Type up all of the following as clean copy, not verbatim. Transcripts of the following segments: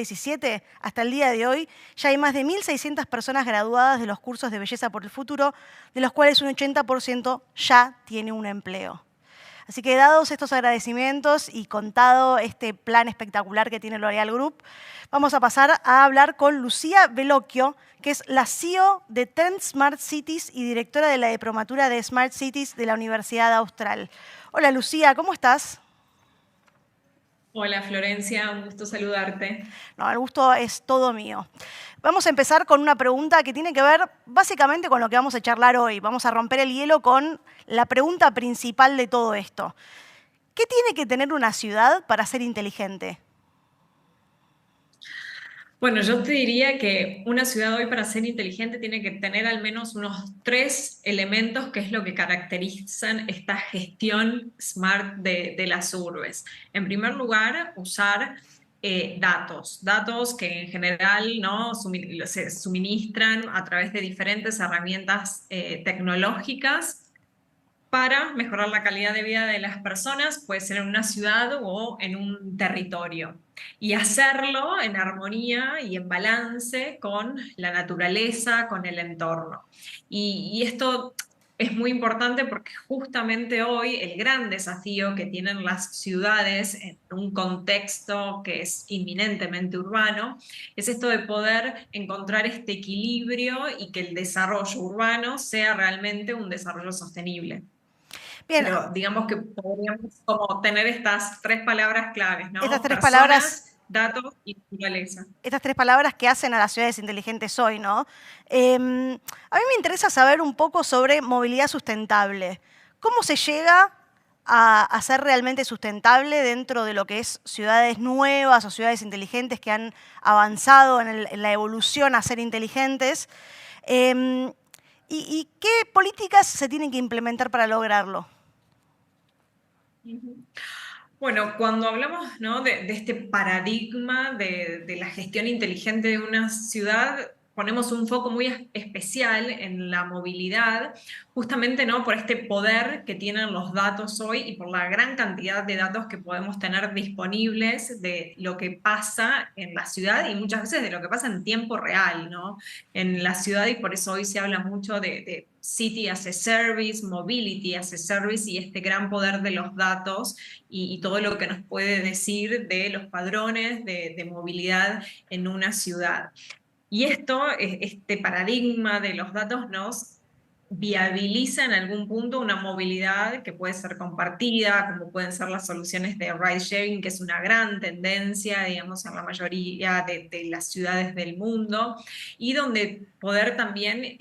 2017, hasta el día de hoy, ya hay más de 1.600 personas graduadas de los cursos de Belleza por el Futuro, de los cuales un 80% ya tiene un empleo. Así que dados estos agradecimientos y contado este plan espectacular que tiene L'Oréal Group, vamos a pasar a hablar con Lucía Bellocchio, que es la CEO de Trend Smart Cities y directora de la Diplomatura de Smart Cities de la Universidad Austral. Hola Lucía, ¿cómo estás? Hola Florencia, un gusto saludarte. No, el gusto es todo mío. Vamos a empezar con una pregunta que tiene que ver básicamente con lo que vamos a charlar hoy. Vamos a romper el hielo con la pregunta principal de todo esto. ¿Qué tiene que tener una ciudad para ser inteligente? Bueno, yo te diría que una ciudad hoy para ser inteligente tiene que tener al menos unos tres elementos que es lo que caracterizan esta gestión smart de las urbes. En primer lugar, usar datos que en general, ¿no? Se suministran a través de diferentes herramientas tecnológicas para mejorar la calidad de vida de las personas, puede ser en una ciudad o en un territorio. Y hacerlo en armonía y en balance con la naturaleza, con el entorno. Y esto es muy importante porque justamente hoy el gran desafío que tienen las ciudades en un contexto que es inminentemente urbano es esto de poder encontrar este equilibrio y que el desarrollo urbano sea realmente un desarrollo sostenible. Bien, Pero digamos que podríamos como tener estas tres palabras claves, estas ¿no? tres palabras, Personas, datos y naturaleza. estas tres palabras que hacen a las ciudades inteligentes hoy, ¿no? A mí me interesa saber un poco sobre movilidad sustentable. ¿Cómo se llega a ser realmente sustentable dentro de lo que es ciudades nuevas o ciudades inteligentes que han avanzado en la evolución a ser inteligentes? Eh, ¿Y qué políticas se tienen que implementar para lograrlo? Ujú. Bueno, cuando hablamos, ¿no? de este paradigma de la gestión inteligente de una ciudad, ponemos un foco muy especial en la movilidad, justamente, ¿no? Por este poder que tienen los datos hoy y por la gran cantidad de datos que podemos tener disponibles de lo que pasa en la ciudad y muchas veces de lo que pasa en tiempo real, ¿no? En la ciudad, y por eso hoy se habla mucho de City as a Service, Mobility as a Service y este gran poder de los datos y todo lo que nos puede decir de los padrones de movilidad en una ciudad. Y esto, este paradigma de los datos nos viabiliza en algún punto una movilidad que puede ser compartida, como pueden ser las soluciones de ride sharing, que es una gran tendencia, digamos, en la mayoría de las ciudades del mundo, y donde poder también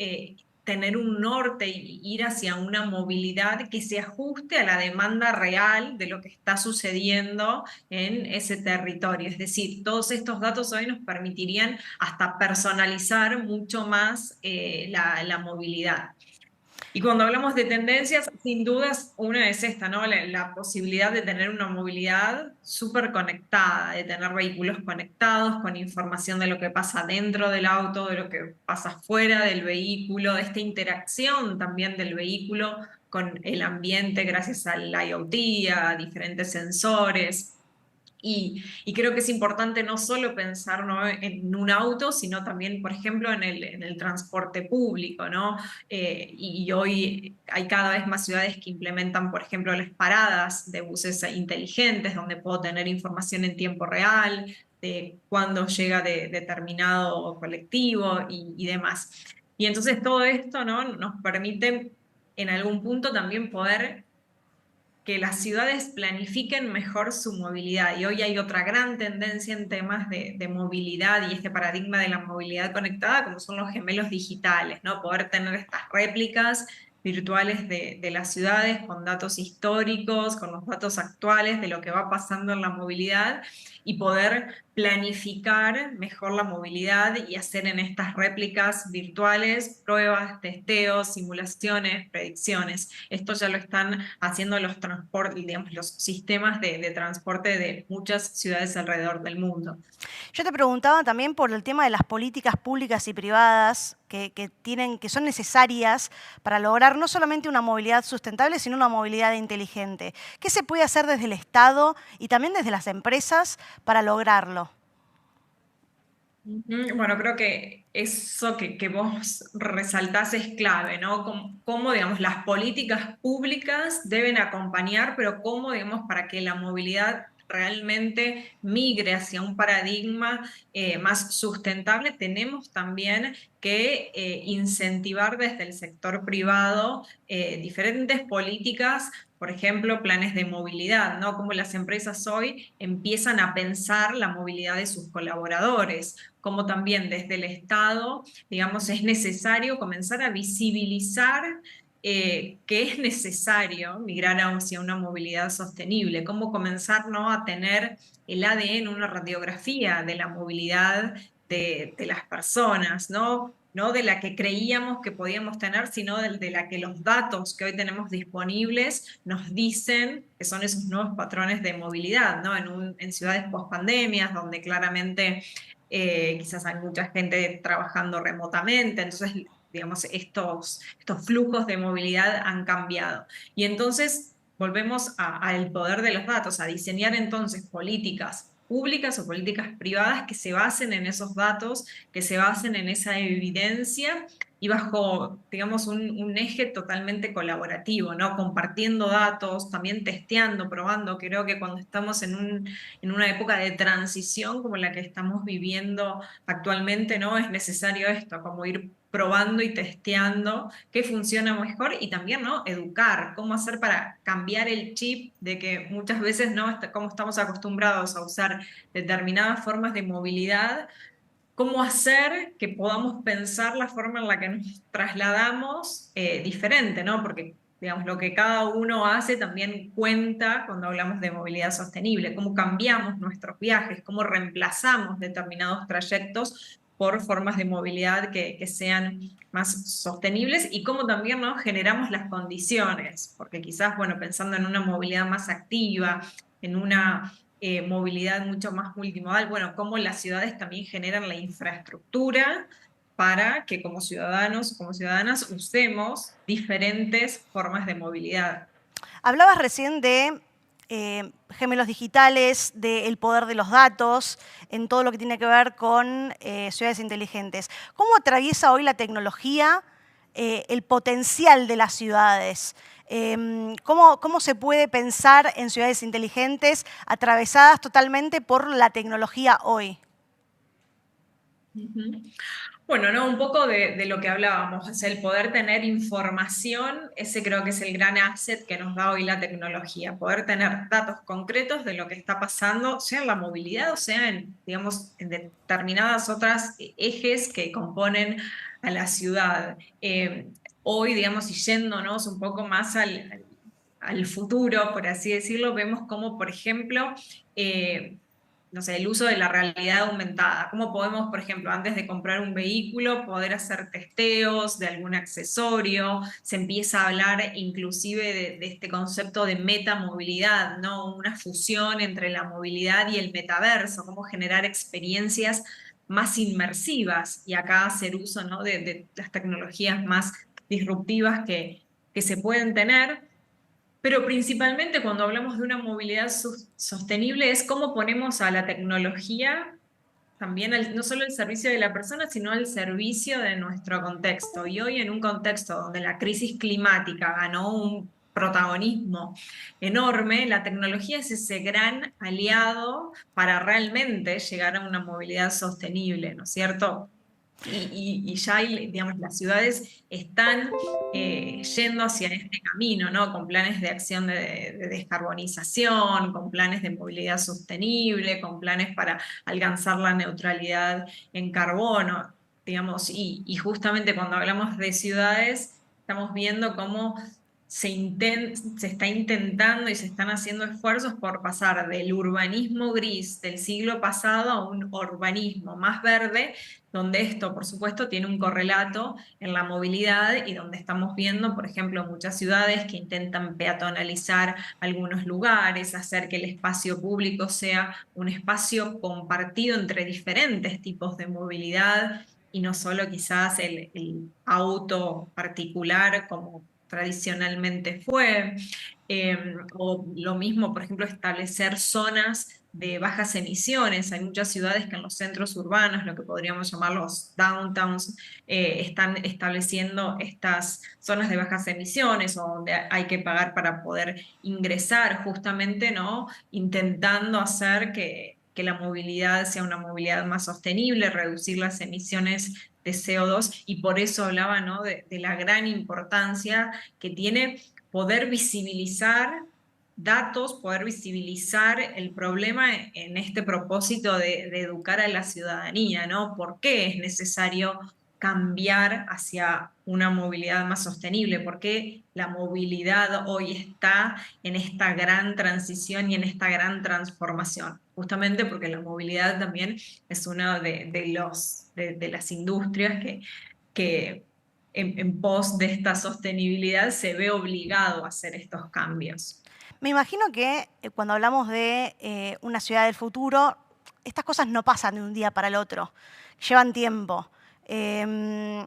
tener un norte y ir hacia una movilidad que se ajuste a la demanda real de lo que está sucediendo en ese territorio. Es decir, todos estos datos hoy nos permitirían hasta personalizar mucho más la movilidad. Y cuando hablamos de tendencias, sin dudas, una es esta, ¿no? La posibilidad de tener una movilidad súper conectada, de tener vehículos conectados, con información de lo que pasa dentro del auto, de lo que pasa fuera del vehículo, de esta interacción también del vehículo con el ambiente gracias al IoT, a diferentes sensores. Y creo que es importante no solo pensar, ¿no? en un auto, sino también, por ejemplo, en el transporte público, ¿no? Y hoy hay cada vez más ciudades que implementan, por ejemplo, las paradas de buses inteligentes, donde puedo tener información en tiempo real de cuándo llega determinado colectivo y demás. Y entonces todo esto, ¿no? Nos permite en algún punto también poder que las ciudades planifiquen mejor su movilidad. Y hoy hay otra gran tendencia en temas de movilidad y este paradigma de la movilidad conectada, como son los gemelos digitales, ¿no? Poder tener estas réplicas virtuales de las ciudades con datos históricos, con los datos actuales de lo que va pasando en la movilidad y poder planificar mejor la movilidad y hacer en estas réplicas virtuales pruebas, testeos, simulaciones, predicciones. Esto ya lo están haciendo los transportes, digamos, los sistemas de transporte de muchas ciudades alrededor del mundo. Yo te preguntaba también por el tema de las políticas públicas y privadas que son necesarias para lograr no solamente una movilidad sustentable, sino una movilidad inteligente. ¿Qué se puede hacer desde el Estado y también desde las empresas para lograrlo? Ujú. Bueno, creo que eso que vos resaltás es clave, ¿no? Cómo, digamos, las políticas públicas deben acompañar, pero cómo, digamos, para que la movilidad realmente migre hacia un paradigma más sustentable, tenemos también que incentivar desde el sector privado diferentes políticas, por ejemplo, planes de movilidad, ¿no? Cómo las empresas hoy empiezan a pensar la movilidad de sus colaboradores, como también desde el Estado, digamos, es necesario comenzar a visibilizar que es necesario migrar hacia una movilidad sostenible, cómo comenzar, ¿no?, a tener el ADN, una radiografía de la movilidad de las personas, ¿no? No de la que creíamos que podíamos tener, sino de la que los datos que hoy tenemos disponibles nos dicen que son esos nuevos patrones de movilidad, ¿no? En ciudades post-pandemias, donde claramente quizás hay mucha gente trabajando remotamente, entonces, digamos, estos flujos de movilidad han cambiado. Y entonces volvemos al poder de los datos, a diseñar entonces políticas públicas o políticas privadas que se basen en esos datos, que se basen en esa evidencia y bajo, digamos, un eje totalmente colaborativo, ¿no? Compartiendo datos, también testeando, probando. Creo que cuando estamos en una época de transición como la que estamos viviendo actualmente, ¿no? Es necesario esto, como ir probando y testeando qué funciona mejor y también, ¿no?, educar, cómo hacer para cambiar el chip de que muchas veces, ¿no?, como estamos acostumbrados a usar determinadas formas de movilidad, cómo hacer que podamos pensar la forma en la que nos trasladamos diferente, ¿no? Porque, digamos, lo que cada uno hace también cuenta cuando hablamos de movilidad sostenible, cómo cambiamos nuestros viajes, cómo reemplazamos determinados trayectos por formas de movilidad que sean más sostenibles y cómo también, ¿no?, generamos las condiciones, porque quizás, bueno, pensando en una movilidad más activa, en una movilidad mucho más multimodal, bueno, cómo las ciudades también generan la infraestructura para que como ciudadanos, como ciudadanas, usemos diferentes formas de movilidad. Hablabas recién de gemelos digitales, del poder de los datos, en todo lo que tiene que ver con ciudades inteligentes. ¿Cómo atraviesa hoy la tecnología el potencial de las ciudades? ¿Cómo se puede pensar en ciudades inteligentes atravesadas totalmente por la tecnología hoy? Ujú. Bueno, ¿no? Un poco de lo que hablábamos, es el poder tener información, ese creo que es el gran asset que nos da hoy la tecnología, poder tener datos concretos de lo que está pasando, sea en la movilidad o sea en, digamos, en determinadas otras ejes que componen a la ciudad. Hoy, digamos, y yéndonos un poco más al futuro, por así decirlo, vemos como, por ejemplo, no sé, el uso de la realidad aumentada. ¿Cómo podemos, por ejemplo, antes de comprar un vehículo, poder hacer testeos de algún accesorio? Se empieza a hablar inclusive de este concepto de metamovilidad, ¿no? Una fusión entre la movilidad y el metaverso, cómo generar experiencias más inmersivas y acá hacer uso, ¿no?, de las tecnologías más disruptivas que se pueden tener. Pero principalmente cuando hablamos de una movilidad sostenible es cómo ponemos a la tecnología también no solo al servicio de la persona, sino al servicio de nuestro contexto. Y hoy en un contexto donde la crisis climática ganó un protagonismo enorme, la tecnología es ese gran aliado para realmente llegar a una movilidad sostenible, ¿no es cierto? Y ya digamos, las ciudades están yendo hacia este camino, ¿no? Con planes de acción de descarbonización, con planes de movilidad sostenible, con planes para alcanzar la neutralidad en carbono, digamos, y justamente cuando hablamos de ciudades, estamos viendo cómo se está intentando y se están haciendo esfuerzos por pasar del urbanismo gris del siglo pasado a un urbanismo más verde, donde esto, por supuesto, tiene un correlato en la movilidad y donde estamos viendo, por ejemplo, muchas ciudades que intentan peatonalizar algunos lugares, hacer que el espacio público sea un espacio compartido entre diferentes tipos de movilidad y no solo quizás el auto particular como tradicionalmente fue. O lo mismo, por ejemplo, establecer zonas de bajas emisiones. Hay muchas ciudades que en los centros urbanos, lo que podríamos llamar los downtowns, están estableciendo estas zonas de bajas emisiones o donde hay que pagar para poder ingresar, justamente, ¿no? Intentando hacer que la movilidad sea una movilidad más sostenible, reducir las emisiones de CO2, y por eso hablaba, ¿no? de la gran importancia que tiene poder visibilizar datos, poder visibilizar el problema en este propósito de educar a la ciudadanía, ¿no? ¿Por qué es necesario cambiar hacia una movilidad más sostenible? ¿Por qué la movilidad hoy está en esta gran transición y en esta gran transformación? Justamente porque la movilidad también es una de las industrias que en pos de esta sostenibilidad se ve obligado a hacer estos cambios. Me imagino que cuando hablamos de una ciudad del futuro, estas cosas no pasan de un día para el otro, llevan tiempo. Me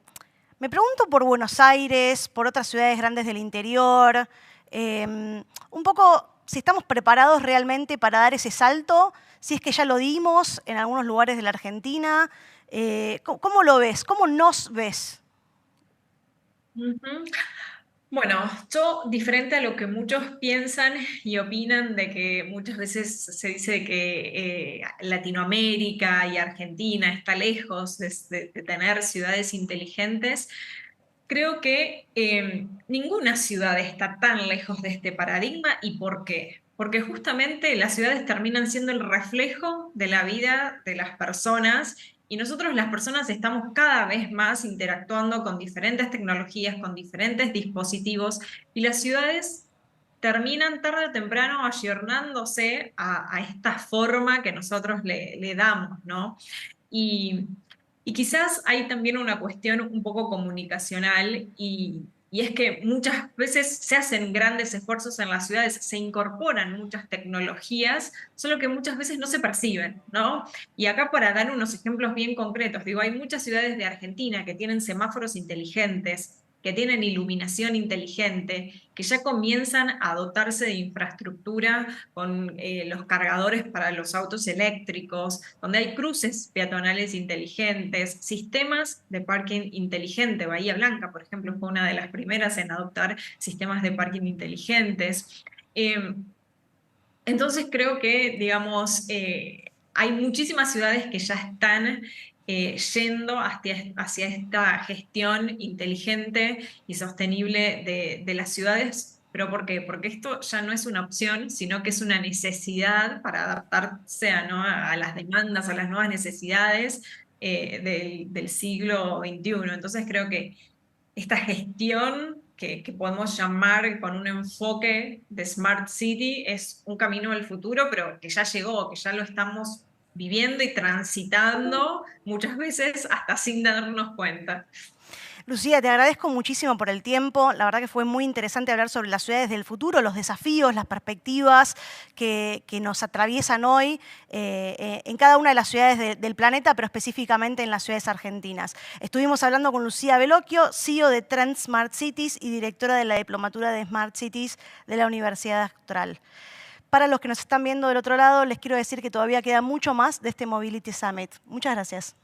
pregunto por Buenos Aires, por otras ciudades grandes del interior, un poco si estamos preparados realmente para dar ese salto, si es que ya lo dimos en algunos lugares de la Argentina. ¿Cómo lo ves? ¿Cómo nos ves? Ujú. Bueno, yo, diferente a lo que muchos piensan y opinan, de que muchas veces se dice que Latinoamérica y Argentina está lejos de tener ciudades inteligentes, creo que ninguna ciudad está tan lejos de este paradigma. ¿Y por qué? Porque justamente las ciudades terminan siendo el reflejo de la vida de las personas, y nosotros las personas estamos cada vez más interactuando con diferentes tecnologías, con diferentes dispositivos, y las ciudades terminan tarde o temprano ayornándose a esta forma que nosotros le damos, ¿no? Y, y quizás hay también una cuestión un poco comunicacional, y es que muchas veces se hacen grandes esfuerzos en las ciudades, se incorporan muchas tecnologías, solo que muchas veces no se perciben, ¿no? Y acá, para dar unos ejemplos bien concretos, digo, hay muchas ciudades de Argentina que tienen semáforos inteligentes, que tienen iluminación inteligente, que ya comienzan a dotarse de infraestructura con los cargadores para los autos eléctricos, donde hay cruces peatonales inteligentes, sistemas de parking inteligente. Bahía Blanca, por ejemplo, fue una de las primeras en adoptar sistemas de parking inteligentes. Eh, entonces creo que, digamos, hay muchísimas ciudades que ya están yendo hacia esta gestión inteligente y sostenible de las ciudades. ¿Pero por qué? Porque esto ya no es una opción, sino que es una necesidad para adaptarse ¿no? a las demandas, a las nuevas necesidades del siglo XXI. Entonces creo que esta gestión que podemos llamar con un enfoque de Smart City es un camino al futuro, pero que ya llegó, que ya lo estamos viviendo y transitando muchas veces hasta sin darnos cuenta. Lucía, te agradezco muchísimo por el tiempo. La verdad que fue muy interesante hablar sobre las ciudades del futuro, los desafíos, las perspectivas que nos atraviesan hoy en cada una de las ciudades del planeta, pero específicamente en las ciudades argentinas. Estuvimos hablando con Lucía Bellocchio, CEO de Trend Smart Cities y directora de la Diplomatura de Smart Cities de la Universidad Austral. Para los que nos están viendo del otro lado, les quiero decir que todavía queda mucho más de este Mobility Summit. Muchas gracias.